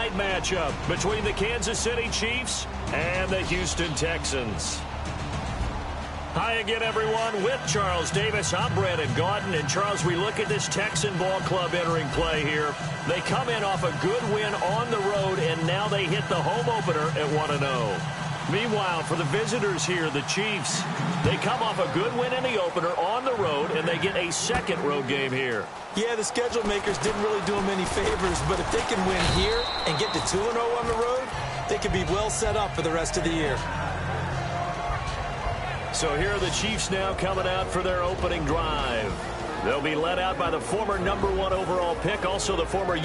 night matchup between the Kansas City Chiefs and the Houston Texans. Hi again, everyone. With Charles Davis, I'm Brandon Gaudin. And, Charles, we look at this Texan ball club entering play here. They come in off a good win on the road, and now they hit the home opener at 1-0. Meanwhile, for the visitors here, the Chiefs, they come off a good win in the opener on the road, and they get a second road game here. Yeah, the schedule makers didn't really do them any favors, but if they can win here and get to 2-0 on the road, they could be well set up for the rest of the year. So here are the Chiefs now coming out for their opening drive. They'll be led out by the former #1 overall pick, also the former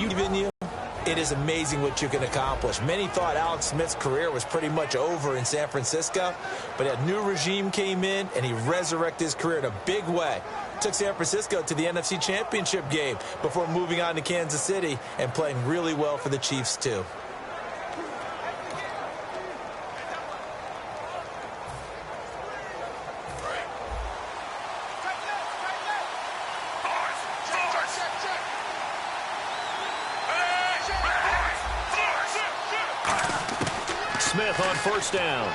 It is amazing what you can accomplish. Many thought Alex Smith's career was pretty much over in San Francisco, but a new regime came in, and he resurrected his career in a big way. Took San Francisco to the NFC Championship game before moving on to Kansas City and playing really well for the Chiefs, too. Smith on first down.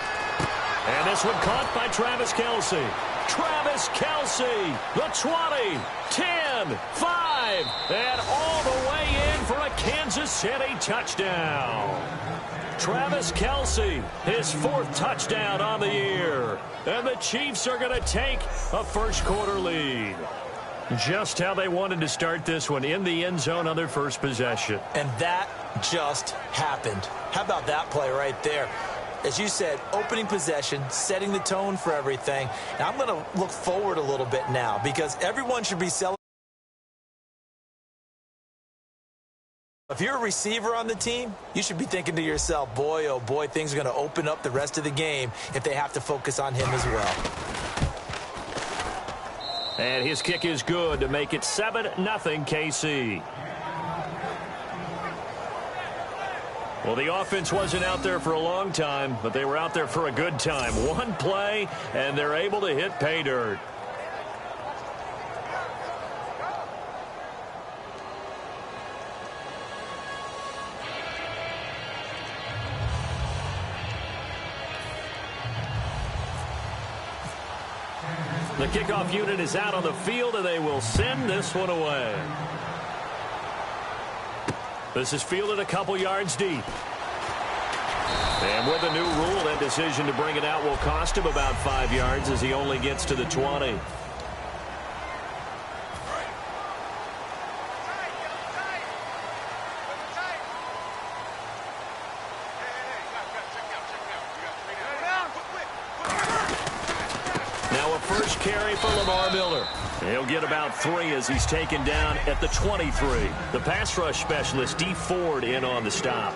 And this one caught by Travis Kelce. Travis Kelce, the 20, 10, 5, and all the way in for a Kansas City touchdown. Travis Kelce, his 4th touchdown on the year. And the Chiefs are going to take a first-quarter lead. Just how they wanted to start this one, in the end zone on their first possession. And that just happened. How about that play right there? As you said, opening possession, setting the tone for everything. Now, I'm going to look forward a little bit now because everyone should be celebrating. If you're a receiver on the team, you should be thinking to yourself, boy, oh boy, things are going to open up the rest of the game if they have to focus on him as well. And his kick is good to make it 7-0 KC. Well, the offense wasn't out there for a long time, but they were out there for a good time. One play, and they're able to hit pay dirt. The kickoff unit is out on the field, and they will send this one away. This is fielded a couple yards deep. And with a new rule, that decision to bring it out will cost him about 5 yards as he only gets to the 20. Now a first carry for Lamar Miller. He'll get about 3 as he's taken down at the 23. The pass rush specialist, D. Ford, in on the stop.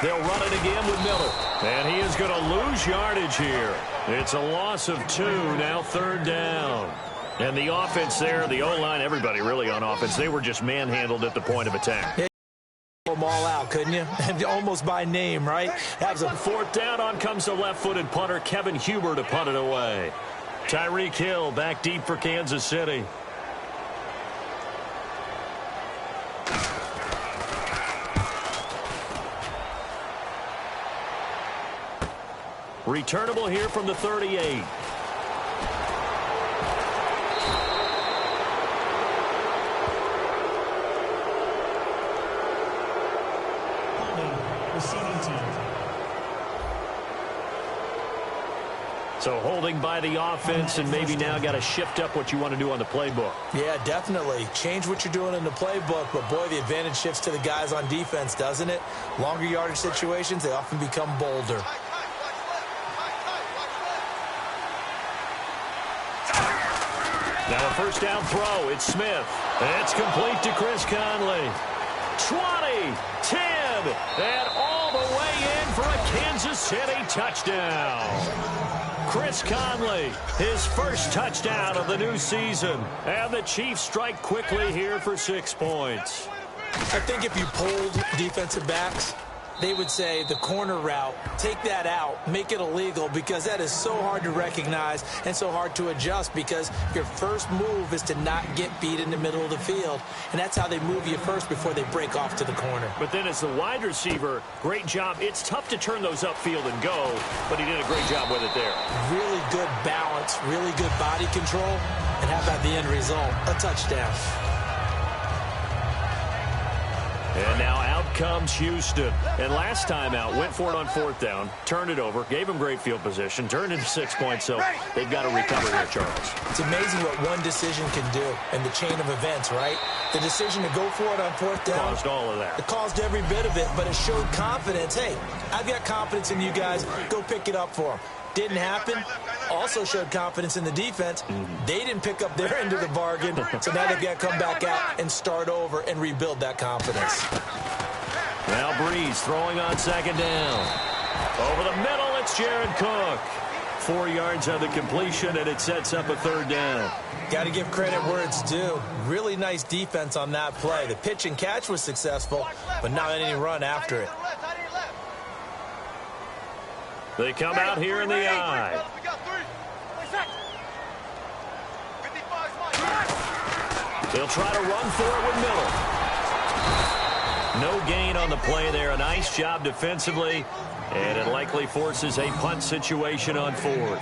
They'll run it again with Miller. And he is going to lose yardage here. It's a loss of 2, now 3rd down. And the offense there, the O-line, everybody really on offense, they were just manhandled at the point of attack. Yeah, them all out, couldn't you? Almost by name, right? That was a 4th down. On comes the left-footed punter, Kevin Huber, to punt it away. Tyreek Hill back deep for Kansas City. Returnable here from the 38. Receiving team. So holding by the offense, and maybe now got to shift up what you want to do on the playbook. Yeah, definitely. Change what you're doing in the playbook, but boy, the advantage shifts to the guys on defense, doesn't it? Longer yardage situations, they often become bolder. Now a first down throw. It's Smith. It's complete to Chris Conley. 20, 10, and all the way in for a Kansas City touchdown. Chris Conley, his first touchdown of the new season. And the Chiefs strike quickly here for 6 points. I think if you polled defensive backs, they would say the corner route, take that out, make it illegal, because that is so hard to recognize and so hard to adjust, because your first move is to not get beat in the middle of the field, and that's how they move you first before they break off to the corner. But then as the wide receiver, great job. It's tough to turn those upfield and go, but he did a great job with it there. Really good balance, really good body control, and how about the end result? A touchdown. And now out comes Houston. And last time out, went for it on fourth down, turned it over, gave him great field position, turned into 6 points, so they've got to recover here, Charles. It's amazing what one decision can do in the chain of events, right? The decision to go for it on fourth down. Caused all of that. It caused every bit of it, but it showed confidence. Hey, I've got confidence in you guys. Go pick it up for them. Didn't happen. Also showed confidence in the defense. They didn't pick up their end of the bargain, so now they've got to come back out and start over and rebuild that confidence. Now Breeze throwing on second down. Over the middle, it's Jared Cook. 4 yards on the completion, and it sets up a third down. Got to give credit where it's due. Really nice defense on that play. The pitch and catch was successful, but not any run after it. They come out here in the eye. They'll try to run for it with Miller. No gain on the play there. A nice job defensively, and it likely forces a punt situation on fourth.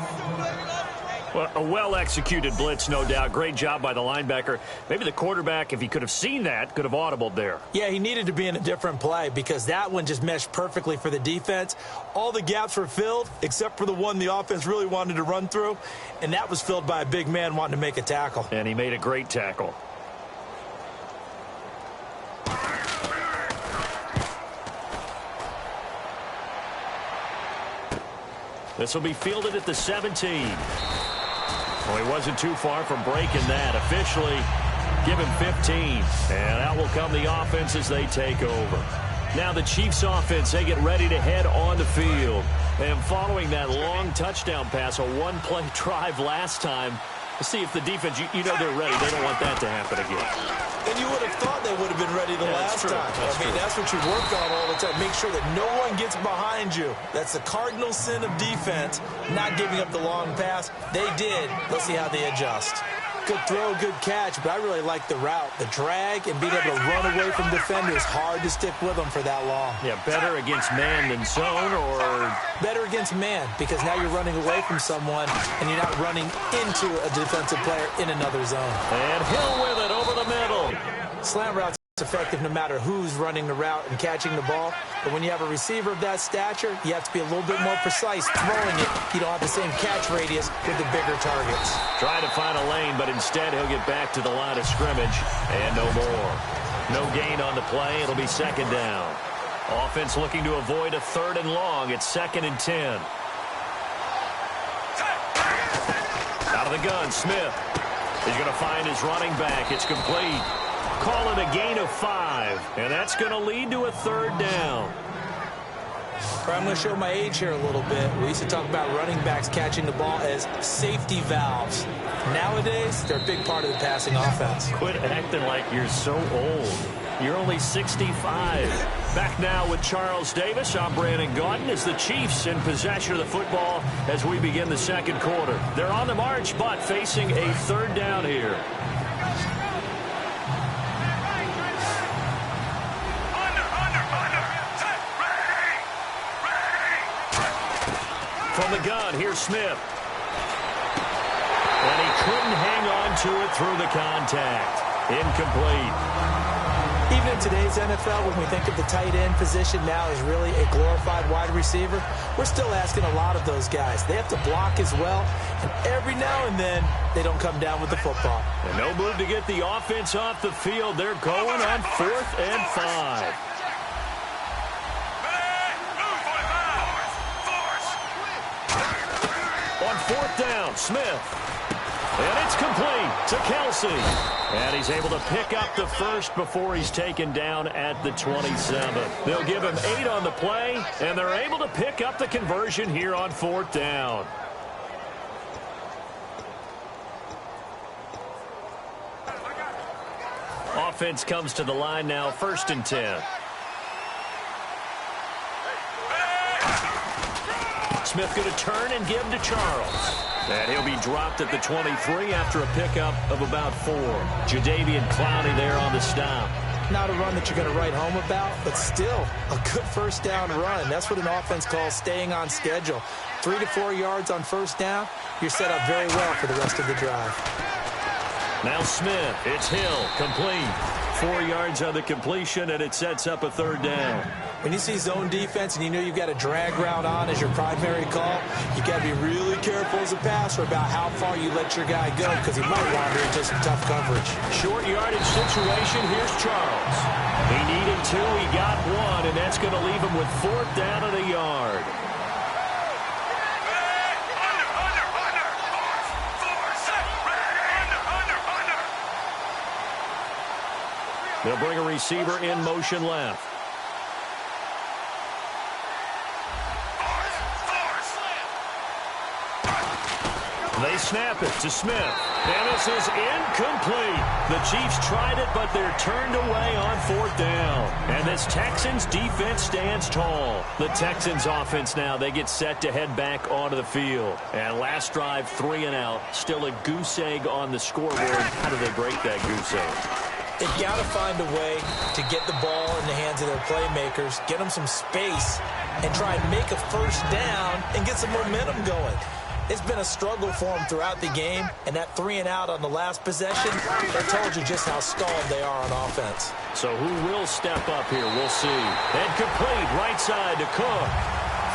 Well, a well-executed blitz, no doubt. Great job by the linebacker. Maybe the quarterback, if he could have seen that, could have audibled there. Yeah, he needed to be in a different play because that one just meshed perfectly for the defense. All the gaps were filled except for the one the offense really wanted to run through, and that was filled by a big man wanting to make a tackle. And he made a great tackle. This will be fielded at the 17. Well, he wasn't too far from breaking that. Officially, give him 15. And out will come the offense as they take over. Now the Chiefs offense, they get ready to head on the field. And following that long touchdown pass, a one-play drive last time, to see if the defense, you know they're ready. They don't want that to happen again. And you would have thought they would have been ready the last time. That's what you work on all the time. Make sure that no one gets behind you. That's the cardinal sin of defense, not giving up the long pass. They did. Let's see how they adjust. Good throw, good catch, but I really like the route. The drag and being able to run away from defenders, hard to stick with them for that long. Yeah, better against man than zone, or? Better against man, because now you're running away from someone and you're not running into a defensive player in another zone. And Hill with it over the middle. Slant route's effective no matter who's running the route and catching the ball. But when you have a receiver of that stature, you have to be a little bit more precise throwing it. You don't have the same catch radius with the bigger targets. Trying to find a lane, but instead he'll get back to the line of scrimmage. And no more. No gain on the play. It'll be second down. Offense looking to avoid a third and long. It's 2nd and 10. Out of the gun, Smith. He's going to find his running back. It's complete. Call it a gain of 5, and that's going to lead to a third down. I'm going to show my age here a little bit. We used to talk about running backs catching the ball as safety valves. Nowadays, they're a big part of the passing offense. Quit acting like you're so old. You're only 65. Back now with Charles Davis. I'm Brandon Gaudin as the Chiefs in possession of the football as we begin the second quarter. They're on the march, but facing a third down here. From the gun, here's Smith. And he couldn't hang on to it through the contact. Incomplete. Even in today's NFL, when we think of the tight end position now as really a glorified wide receiver, we're still asking a lot of those guys. They have to block as well, and every now and then, they don't come down with the football. And no move to get the offense off the field. They're going on 4th and 5. On 4th down, Smith. And it's complete to Kelsey. And he's able to pick up the first before he's taken down at the 27. They'll give him 8 on the play, and they're able to pick up the conversion here on 4th down. offense comes to the line now, 1st and 10. Smith going to turn and give to Charles. And he'll be dropped at the 23 after a pickup of about 4. Jadeveon Clowney there on the stop. Not a run that you're going to write home about, but still a good first down run. That's what an offense calls staying on schedule. 3 to 4 yards on first down, you're set up very well for the rest of the drive. Now Smith, it's Hill, complete. 4 yards on the completion, and it sets up a 3rd down. When you see zone defense and you know you've got a drag route on as your primary call, you got to be really careful as a passer about how far you let your guy go because he might wander into some tough coverage. Short yardage situation. Here's Charles. He needed 2. He got 1, and that's going to leave him with 4th down and a yard. They'll bring a receiver in motion left. They snap it to Smith. And this is incomplete. The Chiefs tried it, but they're turned away on 4th down. And this Texans defense stands tall. The Texans offense now, they get set to head back onto the field. And last drive, 3 and out. Still a goose egg on the scoreboard. How do they break that goose egg? They've got to find a way to get the ball in the hands of their playmakers, get them some space, and try and make a first down and get some momentum going. It's been a struggle for them throughout the game, and that 3 and out on the last possession, that told you just how stalled they are on offense. So who will step up here? We'll see. And complete, right side to Cook.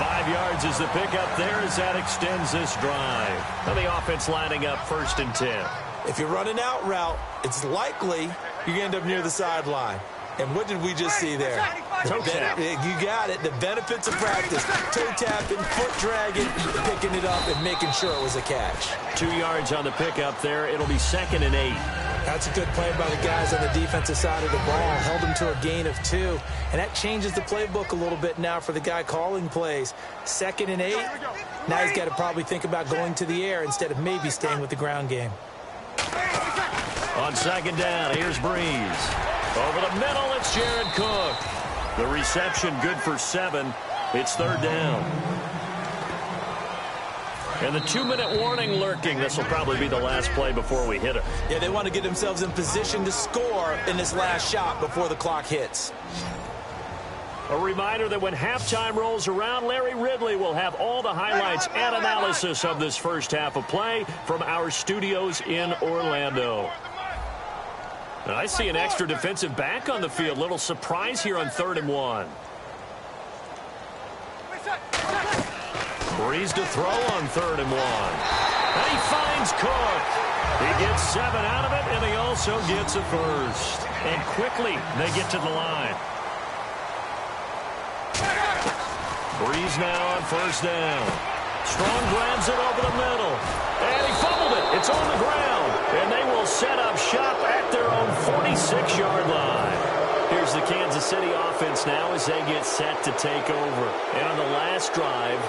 5 yards is the pickup there as that extends this drive. Now the offense lining up 1st and 10. If you run an out route, it's likely you end up near the sideline. And what did we just see there? Toe tap. You got it. The benefits of practice. Toe tapping, foot dragging, picking it up, and making sure it was a catch. 2 yards on the pickup there. It'll be 2nd and 8. That's a good play by the guys on the defensive side of the ball. Held them to a gain of 2. And that changes the playbook a little bit now for the guy calling plays. 2nd and 8. Now he's got to probably think about going to the air instead of maybe staying with the ground game. On 2nd down, here's Breeze. Over the middle, it's Jared Cook. The reception good for 7. It's 3rd down. And the 2-minute warning lurking. This will probably be the last play before we hit it. Yeah, they want to get themselves in position to score in this last shot before the clock hits. A reminder that when halftime rolls around, Larry Ridley will have all the highlights and analysis of this first half of play from our studios in Orlando. And I see an extra defensive back on the field. Little surprise here on 3rd and 1. Breeze to throw on 3rd and 1. And he finds Cook. He gets 7 out of it, and he also gets a first. And quickly, they get to the line. Breeze now on 1st down. Strong grabs it over the middle. And he fumbled it. It's on the ground. And they will set up shop at their own 46-yard line. Here's the Kansas City offense now as they get set to take over. And on the last drive,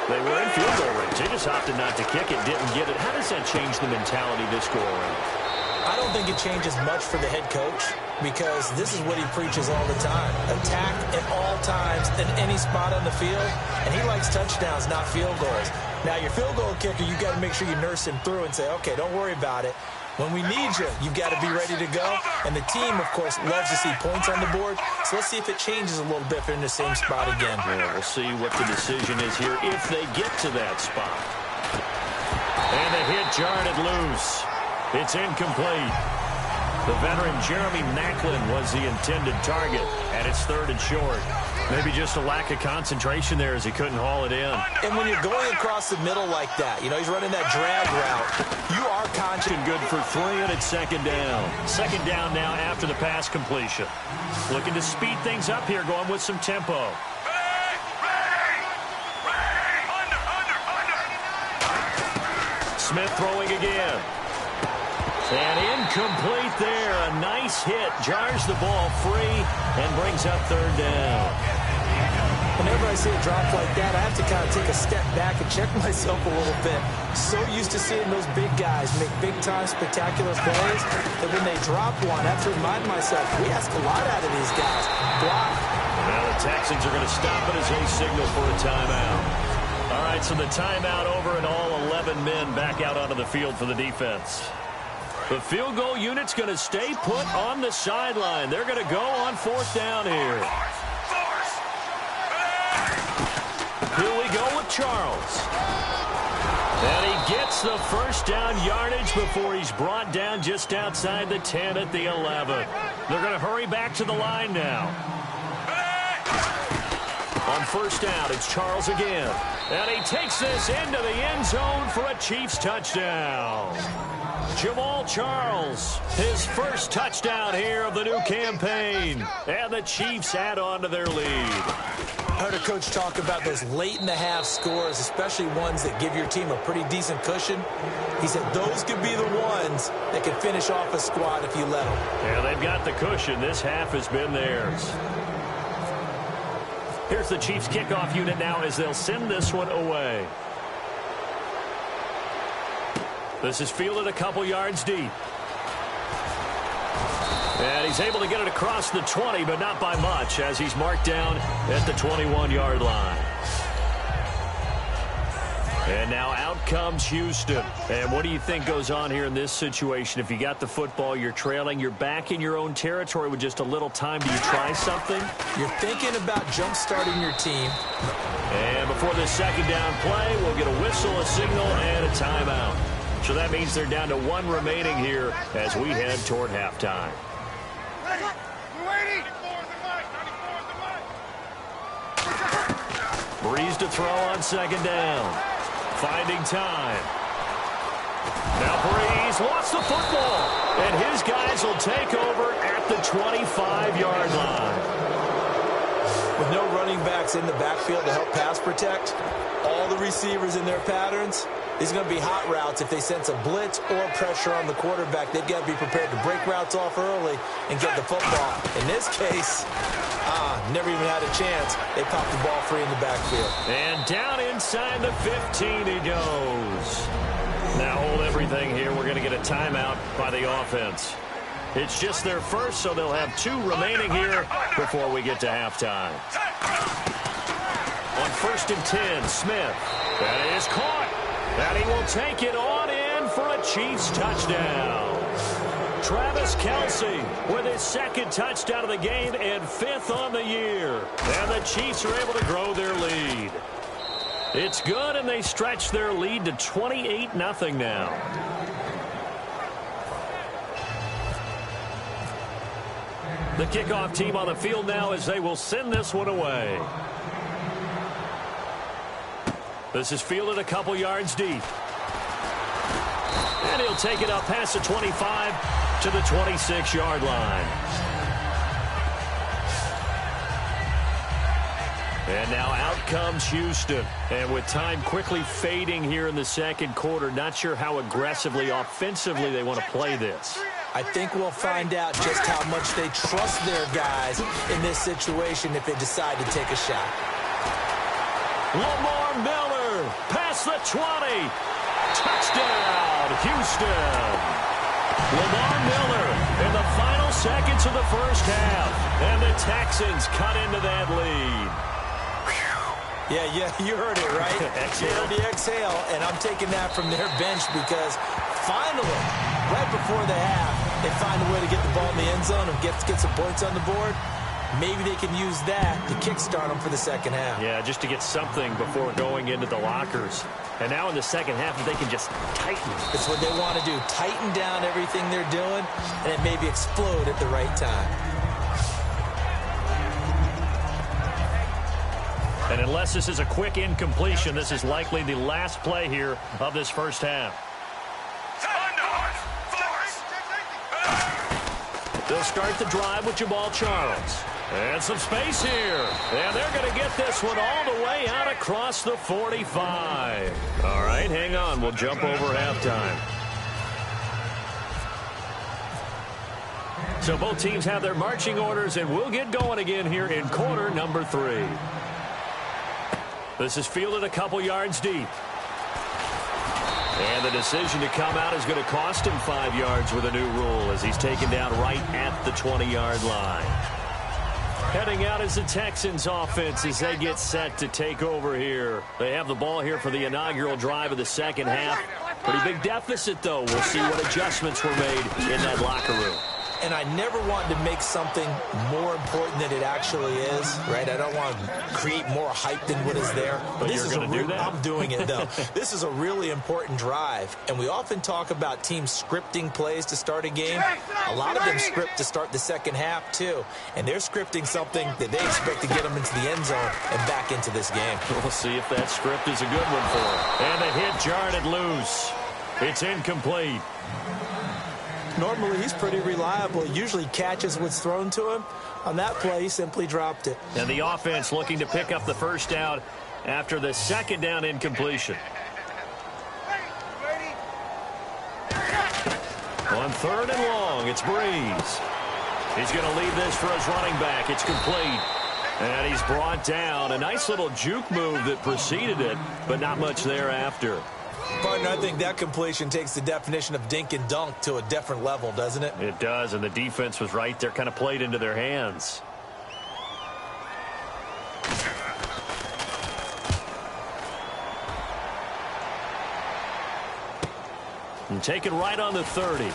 they were in field goal range. They just opted not to kick it, didn't get it. How does that change the mentality this go around? I don't think it changes much for the head coach because this is what he preaches all the time. Attack at all times in any spot on the field, and he likes touchdowns, not field goals. Now, your field goal kicker, you've got to make sure you nurse him through and say, okay, don't worry about it. When we need you, you've got to be ready to go. And the team, of course, loves to see points on the board. So let's see if it changes a little bit if they're in the same spot again. Yeah, we'll see what the decision is here if they get to that spot. And the hit jarred it loose. It's incomplete. The veteran Jeremy Maclin was the intended target, and it's 3rd and short. Maybe just a lack of concentration there as he couldn't haul it in. And when you're going across the middle like that, you know, he's running that drag route, you are conscious. Good for 3, and it's 2nd down. 2nd down now after the pass completion. Looking to speed things up here, going with some tempo. Smith throwing again. And incomplete there. A nice hit. Jars the ball free and brings up 3rd down. Whenever I see a drop like that, I have to kind of take a step back and check myself a little bit. So used to seeing those big guys make big-time spectacular plays that when they drop one, I have to remind myself, we ask a lot out of these guys. Block. Now the Texans are going to stop it as they signal for a timeout. All right, so the timeout over and all 11 men back out onto the field for the defense. The field goal unit's going to stay put on the sideline. They're going to go on 4th down here. Here we go with Charles. And he gets the first down yardage before he's brought down just outside the 10 at the 11. They're going to hurry back to the line now. On 1st down, it's Charles again. And he takes this into the end zone for a Chiefs touchdown. Jamal Charles, his first touchdown here of the new campaign. And the Chiefs add on to their lead. I heard a coach talk about those late-in-the-half scores, especially ones that give your team a pretty decent cushion. He said those could be the ones that could finish off a squad if you let them. Yeah, they've got the cushion. This half has been theirs. Here's the Chiefs kickoff unit now as they'll send this one away. This is fielded a couple yards deep. And he's able to get it across the 20, but not by much, as he's marked down at the 21-yard line. And now out comes Houston. And what do you think goes on here in this situation? If you got the football, you're trailing, you're back in your own territory with just a little time. Do you try something? You're thinking about jump-starting your team. And before this second down play, we'll get a whistle, a signal, and a timeout. So that means they're down to 1 remaining here as we head toward halftime. Breeze to throw on 2nd down. Finding time. Now Breeze lost the football. And his guys will take over at the 25-yard line. With no running backs in the backfield to help pass protect, all the receivers in their patterns, these are going to be hot routes. If they sense a blitz or pressure on the quarterback, they've got to be prepared to break routes off early and get the football. In this case, never even had a chance. They popped the ball free in the backfield. And down inside the 15 he goes. Now hold everything here. We're going to get a timeout by the offense. It's just their first, so they'll have 2 remaining here before we get to halftime. On 1st and 10, Smith. That is caught. And he will take it on in for a Chiefs touchdown. Travis Kelce with his 2nd touchdown of the game and 5th on the year. And the Chiefs are able to grow their lead. It's good, and they stretch their lead to 28-0 now. The kickoff team on the field now as they will send this one away. This is fielded a couple yards deep. And he'll take it up past the 25 to the 26-yard line. And now out comes Houston. And with time quickly fading here in the second quarter, not sure how aggressively, offensively they want to play this. I think we'll find out just how much they trust their guys in this situation if they decide to take a shot. Lamar Miller past the 20. Touchdown, Houston. Lamar Miller in the final seconds of the first half. And the Texans cut into that lead. Yeah, you heard it, right? You heard the exhale, and I'm taking that from their bench because finally, right before the half, they find a way to get the ball in the end zone and get some points on the board. Maybe they can use that to kickstart them for the second half. Yeah, just to get something before going into the lockers. And now in the second half, they can just tighten. It's what they want to do, tighten down everything they're doing, and then maybe explode at the right time. And unless this is a quick incompletion, this is likely the last play here of this first half. They'll start the drive with Jamal Charles. And some space here. And they're going to get this one all the way out across the 45. All right, hang on. We'll jump over halftime. So both teams have their marching orders, and we'll get going again here in quarter number 3. This is fielded a couple yards deep. And the decision to come out is going to cost him 5 yards with a new rule as he's taken down right at the 20-yard line. Heading out is the Texans offense as they get set to take over here. They have the ball here for the inaugural drive of the second half. Pretty big deficit, though. We'll see what adjustments were made in that locker room. And I never want to make something more important than it actually is, right? I don't want to create more hype than what is there. But you're going to do that? I'm doing it, though. This is a really important drive. And we often talk about teams scripting plays to start a game. A lot of them script to start the second half, too. And they're scripting something that they expect to get them into the end zone and back into this game. We'll see if that script is a good one for them. And the hit jarred it loose. It's incomplete. Normally, he's pretty reliable. He usually catches what's thrown to him. On that play, he simply dropped it. And the offense looking to pick up the first down after the second down incompletion. On third and long, it's Breeze. He's going to leave this for his running back. It's complete. And he's brought down. A nice little juke move that preceded it, but not much thereafter. Partner, I think that completion takes the definition of dink and dunk to a different level, doesn't it? It does, and the defense was right there, kind of played into their hands. And taken right on the 30.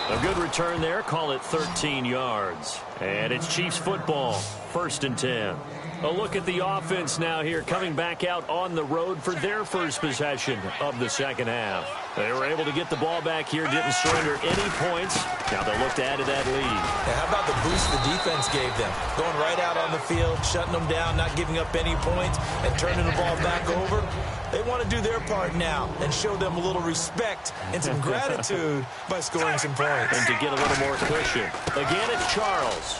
A good return there, call it 13 yards. And it's Chiefs football, 1st and 10. A look at the offense now here, coming back out on the road for their first possession of the second half. They were able to get the ball back here, didn't surrender any points. Now they look to add to that lead. Now, how about the boost the defense gave them? Going right out on the field, shutting them down, not giving up any points, and turning the ball back over. They want to do their part now and show them a little respect and some gratitude by scoring some points. And to get a little more cushion. Again, it's Charles.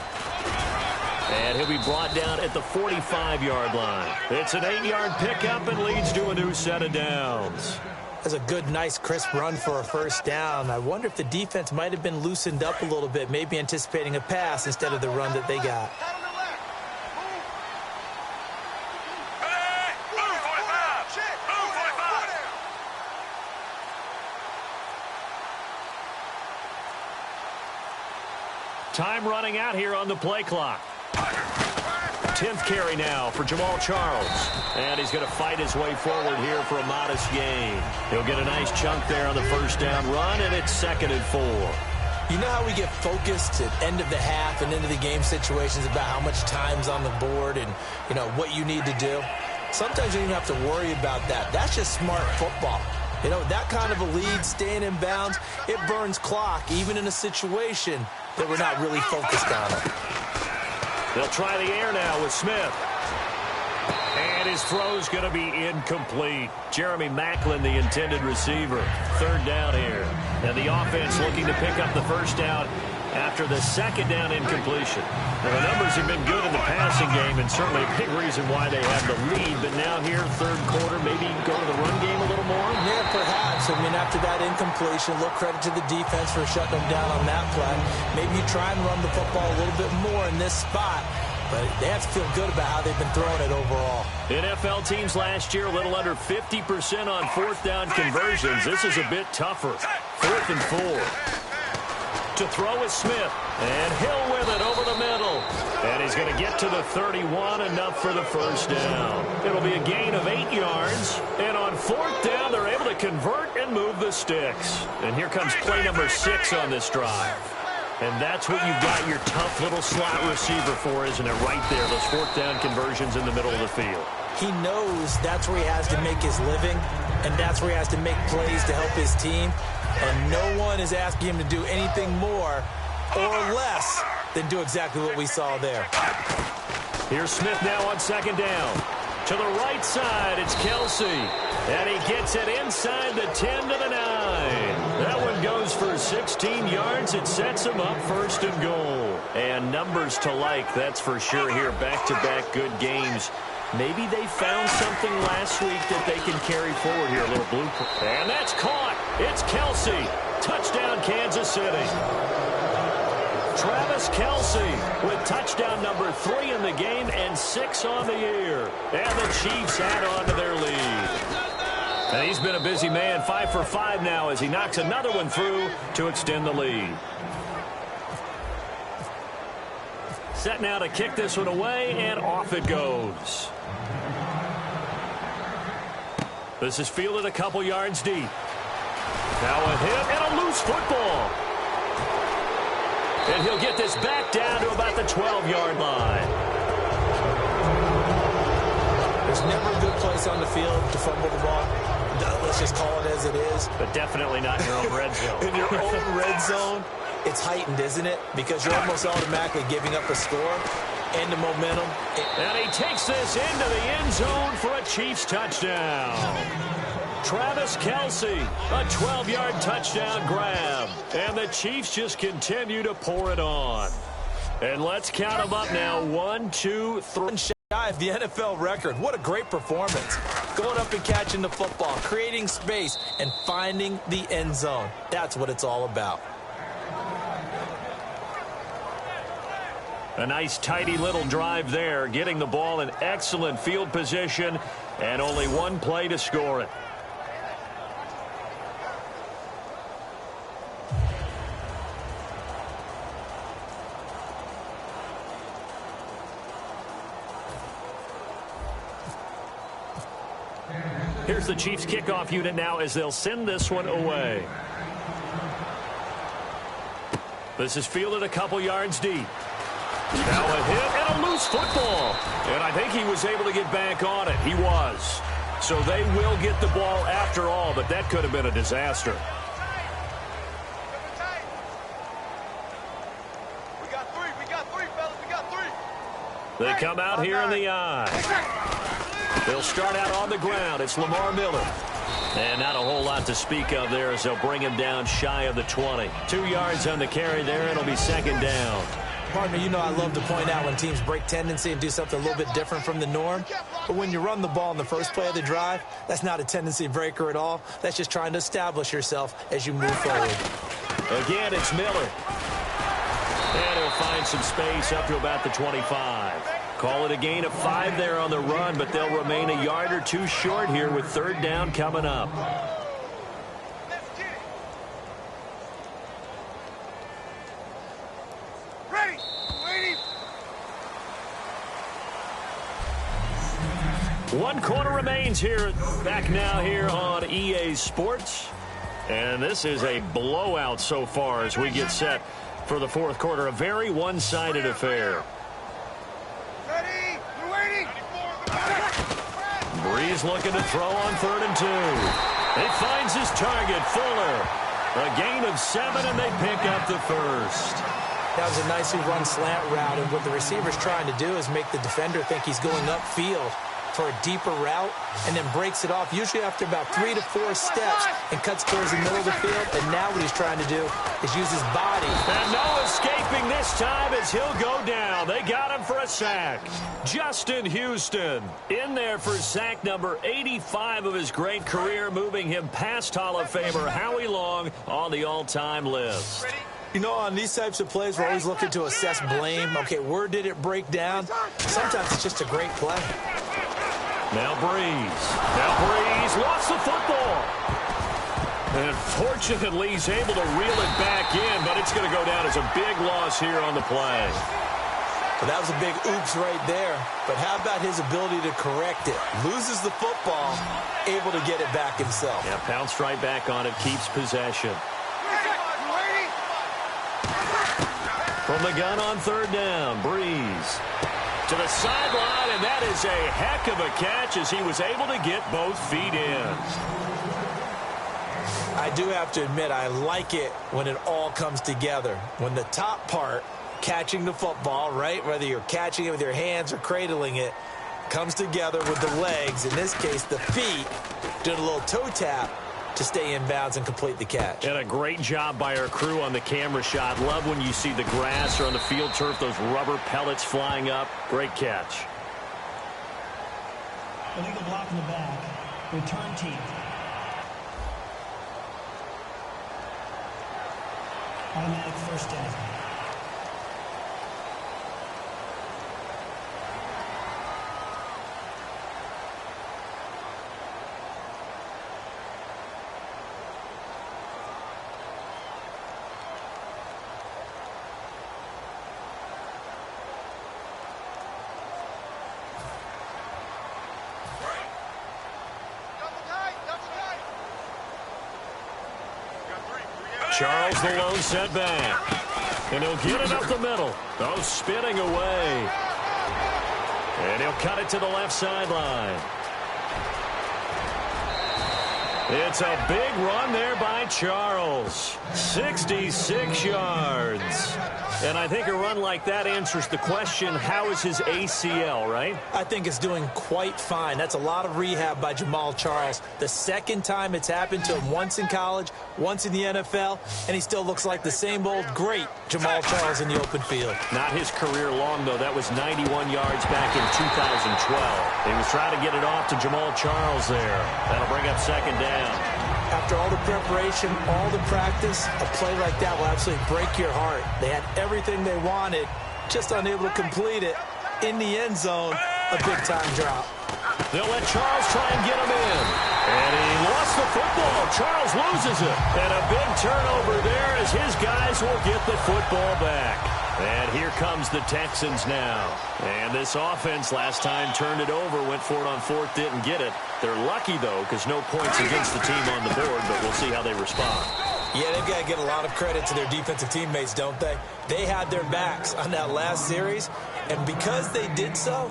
And he'll be brought down at the 45-yard line. It's an 8-yard pickup and leads to a new set of downs. That's a good, nice, crisp run for a first down. I wonder if the defense might have been loosened up a little bit, maybe anticipating a pass instead of the run that they got. Time running out here on the play clock. 10th carry now for Jamal Charles. And he's going to fight his way forward here for a modest gain. He'll get a nice chunk there on the first down run, and it's 2nd and 4. You know how we get focused at end of the half and into the game situations about how much time's on the board and, you know, what you need to do? Sometimes you don't even have to worry about that. That's just smart football. You know, that kind of a lead, staying in bounds, it burns clock, even in a situation that we're not really focused on it. They'll try the air now with Smith. And his throw's going to be incomplete. Jeremy Maclin, the intended receiver. 3rd down here. And the offense looking to pick up the first down after the 2nd down incompletion. Now, the numbers have been good in the passing game, and certainly a big reason why they have the lead. But now here, 3rd quarter, maybe go to the run game a little more? Yeah, perhaps. I mean, after that incompletion, a little credit to the defense for shutting them down on that play. Maybe you try and run the football a little bit more in this spot. But they have to feel good about how they've been throwing it overall. NFL teams last year, a little under 50% on 4th down conversions. This is a bit tougher. 4th and 4. To throw is Smith, and Hill with it over the middle. And he's going to get to the 31, enough for the first down. It'll be a gain of 8 yards, and on 4th down, they're able to convert and move the sticks. And here comes play number 6 on this drive. And that's what you've got your tough little slot receiver for, isn't it? Right there, those 4th down conversions in the middle of the field. He knows that's where he has to make his living, and that's where he has to make plays to help his team. And no one is asking him to do anything more or less than do exactly what we saw there. Here's Smith now on 2nd down. To the right side, it's Kelsey. And he gets it inside the 10 to the 9. That one goes for 16 yards. It sets him up 1st and goal. And numbers to like, that's for sure here. Back-to-back good games. Maybe they found something last week that they can carry forward here. A little blueprint. And that's caught. It's Kelsey. Touchdown, Kansas City. Travis Kelce with touchdown number 3 in the game and 6 on the year. And the Chiefs add on to their lead. And he's been a busy man, 5 for 5 now as he knocks another one through to extend the lead. Set now to kick this one away, and off it goes. This is fielded a couple yards deep. Now a hit and a loose football. And he'll get this back down to about the 12-yard line. There's never a good place on the field to fumble the ball. Let's just call it as it is. But definitely not in your own red zone. In your own red zone, it's heightened, isn't it? Because you're almost automatically giving up a score and the momentum. And he takes this into the end zone for a Chiefs touchdown. Travis Kelce, a 12-yard touchdown grab. And the Chiefs just continue to pour it on. And let's count them up now. 1, 2, 3. Shy of the NFL record. What a great performance. Going up and catching the football, creating space, and finding the end zone. That's what it's all about. A nice, tidy little drive there, getting the ball in excellent field position, and only one play to score it. Here's the Chiefs kickoff unit now as they'll send this one away. This is fielded a couple yards deep. Now a hit and a loose football. And I think he was able to get back on it. He was. So they will get the ball after all, but that could have been a disaster. We got three, fellas. We got three. They come out here in the eye. They'll start out on the ground. It's Lamar Miller. And not a whole lot to speak of there as they'll bring him down shy of the 20. 2 yards on the carry there. It'll be second down. Partner, you know I love to point out when teams break tendency and do something a little bit different from the norm. But when you run the ball in the first play of the drive, that's not a tendency breaker at all. That's just trying to establish yourself as you move forward. Again, it's Miller. And he'll find some space up to about the 25. Call it a gain of 5 there on the run, but they'll remain a yard or 2 short here with third down coming up. Ready. Waiting. 1 quarter remains here. Back now here on EA Sports. And this is a blowout so far as we get set for the fourth quarter. A very one-sided affair. Ready. We're waiting. Breeze looking to throw on 3rd and 2. He finds his target, Fuller. A gain of 7, and they pick up the first. That was a nicely run slant route, and what the receiver's trying to do is make the defender think he's going upfield for a deeper route, and then breaks it off, usually after about 3 to 4 steps, and cuts towards the middle of the field. And now what he's trying to do is use his body. And no escaping this time as he'll go down. They got him for a sack. Justin Houston in there for sack number 85 of his great career, moving him past Hall of Famer Howie Long on the all-time list. You know, on these types of plays, we're always looking to assess blame. Okay, where did it break down? Sometimes it's just a great play. Now Breeze lost the football. And fortunately, he's able to reel it back in, but it's going to go down as a big loss here on the play. Well, that was a big oops right there. But how about his ability to correct it? Loses the football, able to get it back himself. Yeah, pounced right back on it, keeps possession. From the gun on 3rd down, Breeze to the sideline, and that is a heck of a catch as he was able to get both feet in. I do have to admit, I like it when it all comes together. When the top part, catching the football, right, whether you're catching it with your hands or cradling it, comes together with the legs, in this case the feet, doing a little toe tap to stay in bounds and complete the catch. And a great job by our crew on the camera shot. Love when you see the grass or on the field turf, those rubber pellets flying up. Great catch. Illegal block in the back. Return team. Automatic first down. Charles the lone setback. And he'll get it up the middle. Oh, spinning away. And he'll cut it to the left sideline. It's a big run there by Charles. 66 yards. And I think a run like that answers the question, how is his ACL, right? I think it's doing quite fine. That's a lot of rehab by Jamal Charles. The second time it's happened to him, once in college, once in the NFL, and he still looks like the same old great Jamal Charles in the open field. Not his career long, though. That was 91 yards back in 2012. He was trying to get it off to Jamal Charles there. That'll bring up second down. After all the preparation, all the practice, a play like that will absolutely break your heart. They had everything they wanted, just unable to complete it. In the end zone, a big-time drop. They'll let Charles try and get him in. And he lost the football. Charles loses it. And a big turnover there as his guys will get the football back. And here comes the Texans now. And this offense last time turned it over, went for it on fourth, didn't get it. They're lucky, though, because no points against the team on the board, but we'll see how they respond. Yeah, they've got to get a lot of credit to their defensive teammates, don't they? They had their backs on that last series, and because they did so,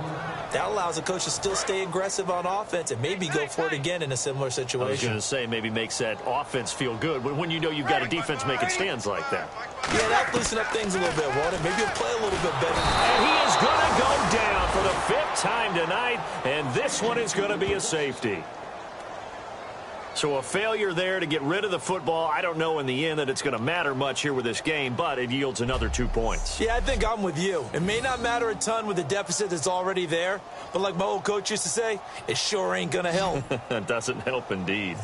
that allows the coach to still stay aggressive on offense and maybe go for it again in a similar situation. I was going to say, maybe makes that offense feel good when you know you've got a defense making stands like that. Yeah, that loosen up things a little bit, won't it? Maybe he'll play a little bit better. And he is going to go down for the 5th time tonight, and this one is going to be a safety. So a failure there to get rid of the football. I don't know in the end that it's going to matter much here with this game, but it yields another 2 points. Yeah, I think I'm with you. It may not matter a ton with the deficit that's already there, but like my old coach used to say, it sure ain't going to help. It doesn't help indeed.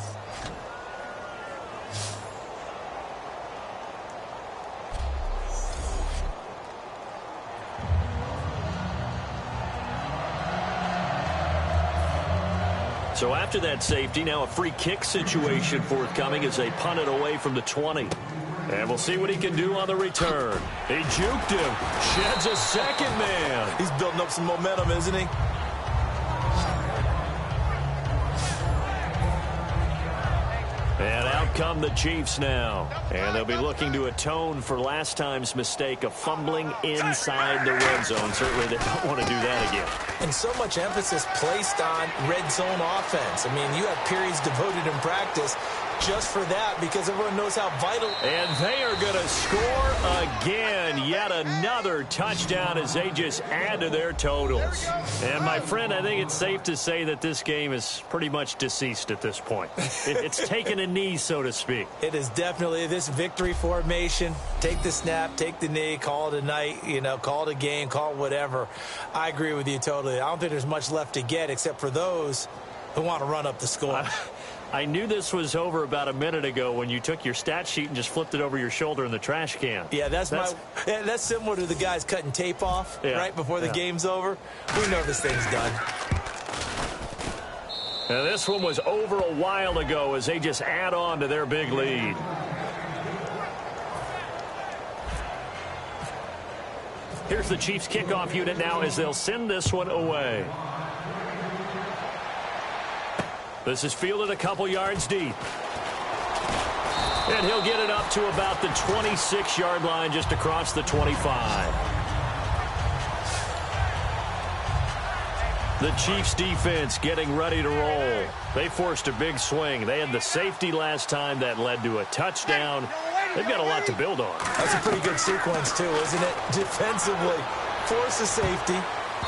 So after that safety, now a free kick situation forthcoming as they punt it away from the 20. And we'll see what he can do on the return. He juked him. Sheds a second man. He's building up some momentum, isn't he? And out come the Chiefs now. And they'll be looking to atone for last time's mistake of fumbling inside the red zone. Certainly they don't want to do that again. And so much emphasis placed on red zone offense. I mean, you have periods devoted in practice just for that because everyone knows how vital. And they are going to score again. Yet another touchdown as they just add to their totals. And, my friend, I think it's safe to say that this game is pretty much deceased at this point. It's taken a knee, so to speak. It is definitely this victory formation. Take the snap, take the knee, call it a night, call it a game, call it whatever. I agree with you totally. I don't think there's much left to get except for those who want to run up the score. I knew this was over about a minute ago when you took your stat sheet and just flipped it over your shoulder in the trash can. Yeah, that's similar to the guys cutting tape off right before the game's over. We know this thing's done. And this one was over a while ago as they just add on to their big lead. Here's the Chiefs kickoff unit now as they'll send this one away. This is fielded a couple yards deep. And he'll get it up to about the 26-yard line just across the 25. The Chiefs defense getting ready to roll. They forced a big swing. They had the safety last time that led to a touchdown. They've got a lot to build on. That's a pretty good sequence too, isn't it? Defensively, force a safety.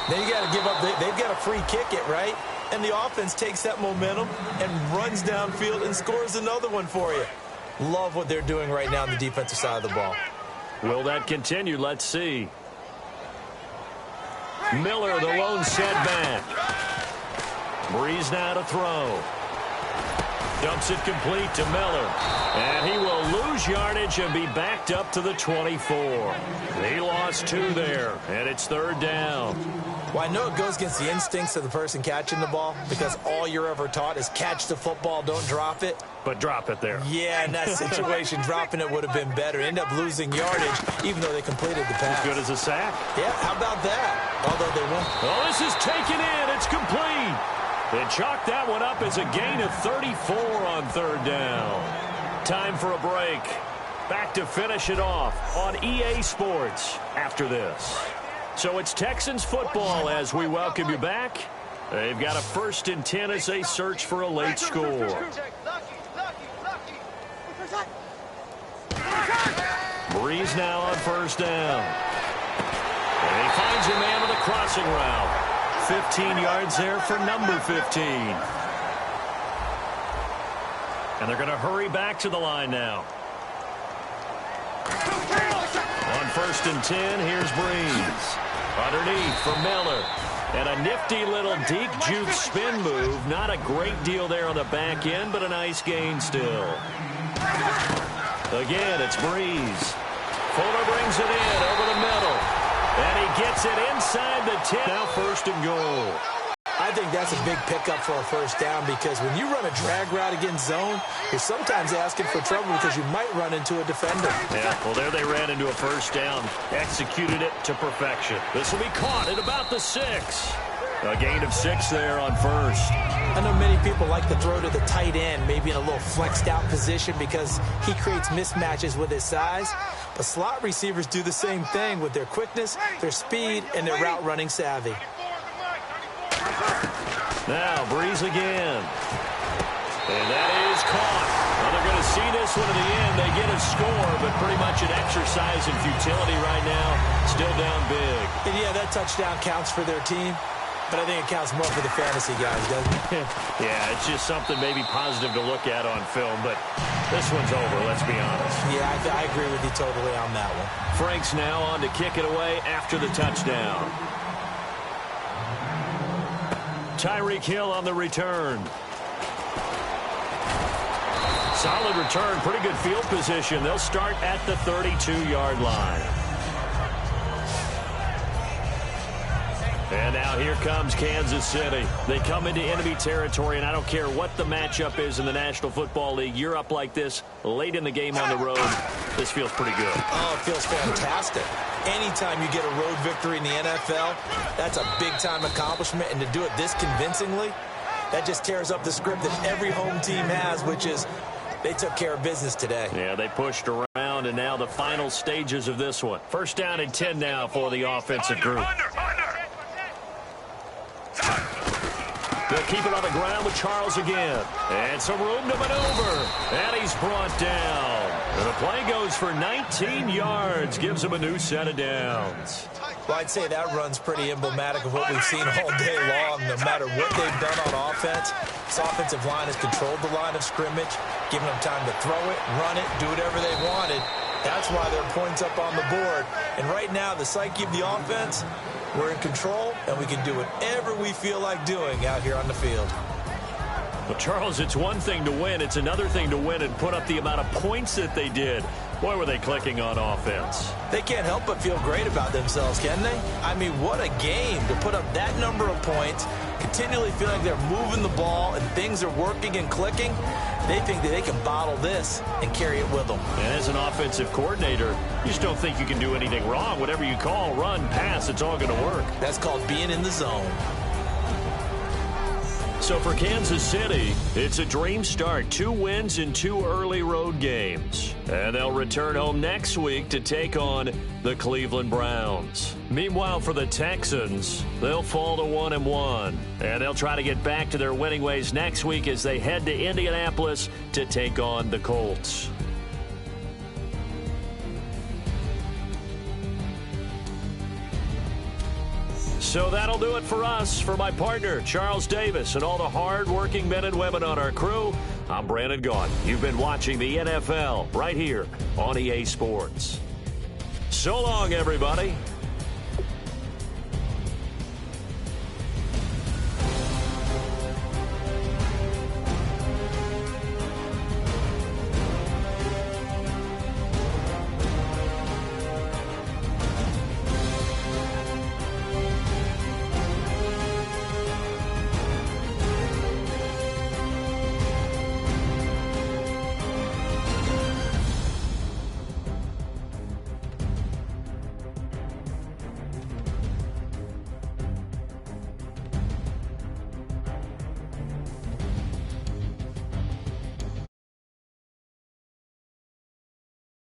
Then you got to give up. They've got to free kick it, right? And the offense takes that momentum and runs downfield and scores another one for you. Love what they're doing right now on the defensive side of the ball. Will that continue? Let's see. Miller, the lone setback. Breeze now to throw. Dumps it complete to Miller. And he will lose yardage and be backed up to the 24. He lost 2 there, and it's 3rd down. Well, I know it goes against the instincts of the person catching the ball because all you're ever taught is catch the football, don't drop it. But drop it there. Yeah, in that situation, dropping it would have been better. End up losing yardage, even though they completed the pass. As good as a sack. Yeah, how about that? Although they won't. Oh, this is taken in. It's complete. They chalked that one up as a gain of 34 on 3rd down. Time for a break. back to finish it off on EA Sports after this. So it's Texans football as we welcome you back. They've got a 1st and 10 as they search for a late score. Breeze now on 1st down. And he finds a man with a crossing route. 15 yards there for number 15. And they're going to hurry back to the line now. On 1st and 10, here's Breeze. Underneath for Miller. And a nifty little deep juke spin move. Not a great deal there on the back end, but a nice gain still. Again, it's Breeze. Fuller brings it in over the middle. And he gets it inside the 10. Now 1st and goal. I think that's a big pickup for a 1st down because when you run a drag route against zone, you're sometimes asking for trouble because you might run into a defender. Yeah, well, there they ran into a 1st down. Executed it to perfection. This will be caught at about the 6. A gain of 6 there on 1st. I know many people like to throw to the tight end, maybe in a little flexed out position because he creates mismatches with his size. But slot receivers do the same thing with their quickness, their speed, and their route running savvy. Now Breeze again. And that is caught. Well, they're going to see this one to the end. They get a score, but pretty much an exercise in futility right now. Still down big. And yeah, that touchdown counts for their team. But I think it counts more for the fantasy guys, doesn't it? Yeah, it's just something maybe positive to look at on film, but this one's over, let's be honest. Yeah, I agree with you totally on that one. Frank's now on to kick it away after the touchdown. Tyreek Hill on the return. Solid return, pretty good field position. They'll start at the 32-yard line. And now here comes Kansas City. They come into enemy territory, and I don't care what the matchup is in the National Football League. You're up like this late in the game on the road. This feels pretty good. Oh, it feels fantastic. Anytime you get a road victory in the NFL, that's a big-time accomplishment. And to do it this convincingly, that just tears up the script that every home team has, which is they took care of business today. Yeah, they pushed around, and now the final stages of this one. 1st down and 10 now for the offensive group. They'll keep it on the ground with Charles again. And some room to maneuver. And he's brought down. And the play goes for 19 yards. Gives him a new set of downs. Well, I'd say that run's pretty emblematic of what we've seen all day long. No matter what they've done on offense, this offensive line has controlled the line of scrimmage, given them time to throw it, run it, do whatever they wanted. That's why there are points up on the board. And right now, the psyche of the offense, we're in control, and we can do whatever we feel like doing out here on the field. Well, Charles, it's one thing to win. It's another thing to win and put up the amount of points that they did. Boy, were they clicking on offense. They can't help but feel great about themselves, can they? I mean, what a game to put up that number of points, continually feel like they're moving the ball and things are working and clicking. They think that they can bottle this and carry it with them. And as an offensive coordinator, you just don't think you can do anything wrong. Whatever you call, run, pass, it's all going to work. That's called being in the zone. So for Kansas City, it's a dream start. 2 wins in 2 early road games. And they'll return home next week to take on the Cleveland Browns. Meanwhile, for the Texans, they'll fall to 1-1. And they'll try to get back to their winning ways next week as they head to Indianapolis to take on the Colts. So that'll do it for us. For my partner, Charles Davis, and all the hard-working men and women on our crew, I'm Brandon Gaudin. You've been watching the NFL right here on EA Sports. So long, everybody.